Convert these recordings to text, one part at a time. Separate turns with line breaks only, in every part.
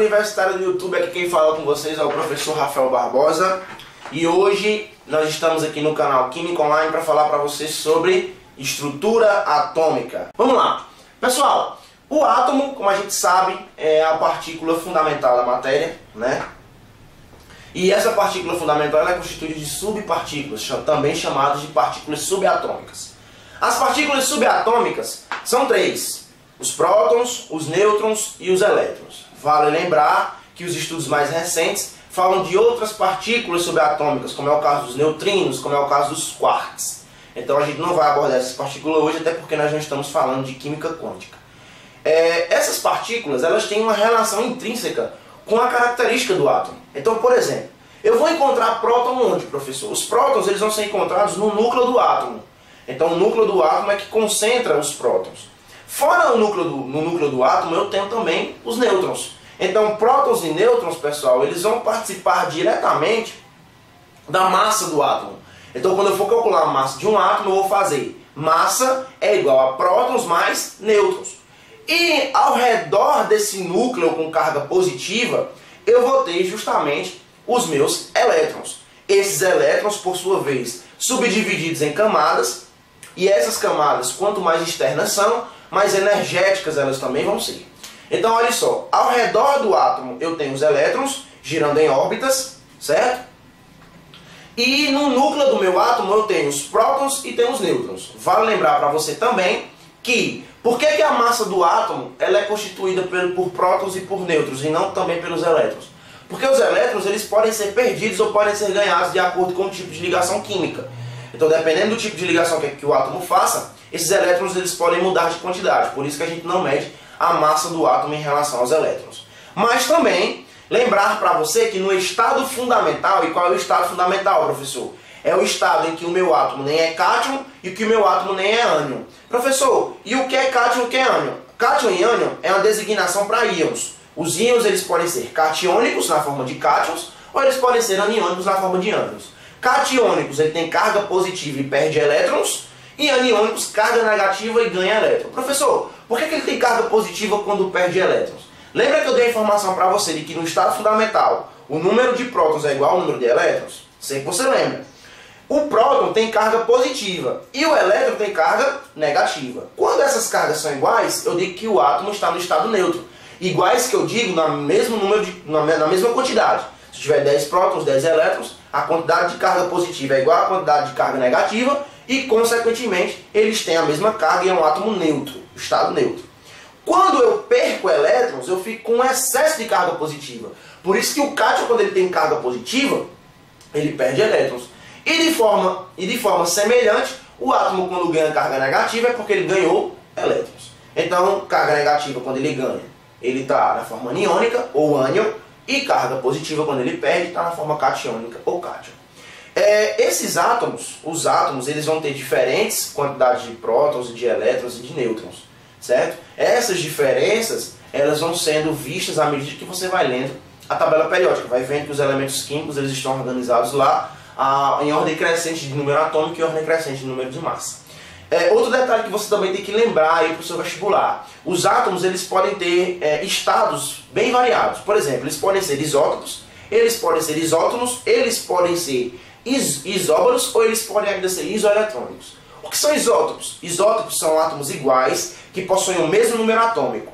universitário do YouTube, aqui quem fala com vocês é o professor Rafael Barbosa. E hoje nós estamos aqui no canal Química Online para falar para vocês sobre estrutura atômica. Vamos lá. Pessoal, o átomo, como a gente sabe, é a partícula fundamental da matéria, né? E essa partícula fundamental é constituída de subpartículas, também chamadas de partículas subatômicas. As partículas subatômicas são três: os prótons, os nêutrons e os elétrons. Vale lembrar que os estudos mais recentes falam de outras partículas subatômicas, como é o caso dos neutrinos, como é o caso dos quarks. Então a gente não vai abordar essas partículas hoje, até porque nós não estamos falando de química quântica. Essas partículas, elas têm uma relação intrínseca com a característica do átomo. Então, por exemplo, eu vou encontrar próton onde, professor? Os prótons eles vão ser encontrados no núcleo do átomo. Então o núcleo do átomo é que concentra os prótons. Fora no núcleo do átomo eu tenho também os nêutrons. Então prótons e nêutrons, pessoal, eles vão participar diretamente da massa do átomo. Então quando eu for calcular a massa de um átomo, eu vou fazer massa é igual a prótons mais nêutrons. E ao redor desse núcleo com carga positiva, eu vou ter justamente os meus elétrons. Esses elétrons, por sua vez, subdivididos em camadas, e essas camadas, quanto mais externas são, mais energéticas elas também vão ser. Então, olha só, ao redor do átomo eu tenho os elétrons girando em órbitas, certo? E no núcleo do meu átomo eu tenho os prótons e tenho os nêutrons. Vale lembrar para você também que, por que a massa do átomo ela é constituída por prótons e por nêutrons, e não também pelos elétrons? Porque os elétrons eles podem ser perdidos ou podem ser ganhados de acordo com o tipo de ligação química. Então, dependendo do tipo de ligação que o átomo faça, esses elétrons eles podem mudar de quantidade. Por isso que a gente não mede a massa do átomo em relação aos elétrons. Mas também, lembrar para você que no estado fundamental, e qual é o estado fundamental, professor? É o estado em que o meu átomo nem é cátion e que o meu átomo nem é ânion. Professor, e o que é cátion e o que é ânion? Cátion e ânion é uma designação para íons. Os íons eles podem ser catiônicos na forma de cátions ou eles podem ser aniônicos na forma de ânions. Catiônicos, ele tem carga positiva e perde elétrons, e aniônicos, carga negativa e ganha elétrons. Professor, por que ele tem carga positiva quando perde elétrons? Lembra que eu dei a informação para você de que no estado fundamental o número de prótons é igual ao número de elétrons? Sei que você lembra. O próton tem carga positiva e o elétron tem carga negativa. Quando essas cargas são iguais, eu digo que o átomo está no estado neutro. Iguais que eu digo na mesma quantidade. Se tiver 10 prótons, 10 elétrons, a quantidade de carga positiva é igual à quantidade de carga negativa e, consequentemente, eles têm a mesma carga e é um átomo neutro, estado neutro. Quando eu perco elétrons, eu fico com um excesso de carga positiva. Por isso que o cátion, quando ele tem carga positiva, ele perde elétrons. E de forma semelhante, o átomo, quando ganha carga negativa, é porque ele ganhou elétrons. Então, carga negativa, quando ele ganha, ele está na forma aniônica ou ânion. E carga positiva, quando ele perde, está na forma catiônica ou cátion. Esses átomos, os átomos, eles vão ter diferentes quantidades de prótons, de elétrons e de nêutrons, certo? Essas diferenças, elas vão sendo vistas à medida que você vai lendo a tabela periódica. Vai vendo que os elementos químicos, eles estão organizados lá em ordem crescente de número atômico e ordem crescente de número de massa. Outro detalhe que você também tem que lembrar aí para o seu vestibular: os átomos eles podem ter estados bem variados. Por exemplo, eles podem ser isótopos, eles podem ser isótonos, eles podem ser isóbaros ou eles podem ainda ser isoeletrônicos. O que são isótopos? Isótopos são átomos iguais que possuem o mesmo número atômico.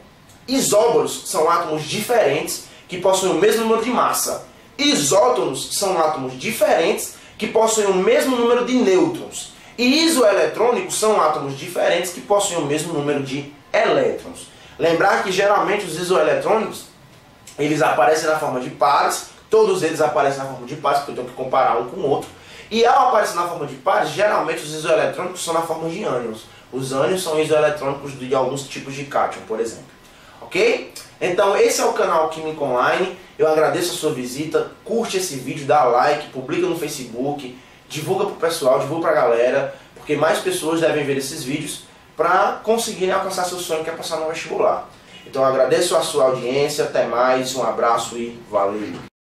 Isóbaros são átomos diferentes que possuem o mesmo número de massa. Isótonos são átomos diferentes que possuem o mesmo número de nêutrons. E isoeletrônicos são átomos diferentes que possuem o mesmo número de elétrons. Lembrar que geralmente os isoeletrônicos eles aparecem na forma de pares, todos eles aparecem na forma de pares, porque eu tenho que comparar um com o outro. E ao aparecer na forma de pares, geralmente os isoeletrônicos são na forma de ânions. Os ânions são isoeletrônicos de alguns tipos de cátion, por exemplo. Ok? Então esse é o canal Química Online. Eu agradeço a sua visita. Curte esse vídeo, dá like, publica no Facebook. Divulga para o pessoal, divulga para a galera, porque mais pessoas devem ver esses vídeos para conseguirem alcançar seu sonho, que é passar no vestibular. Então eu agradeço a sua audiência, até mais, um abraço e valeu!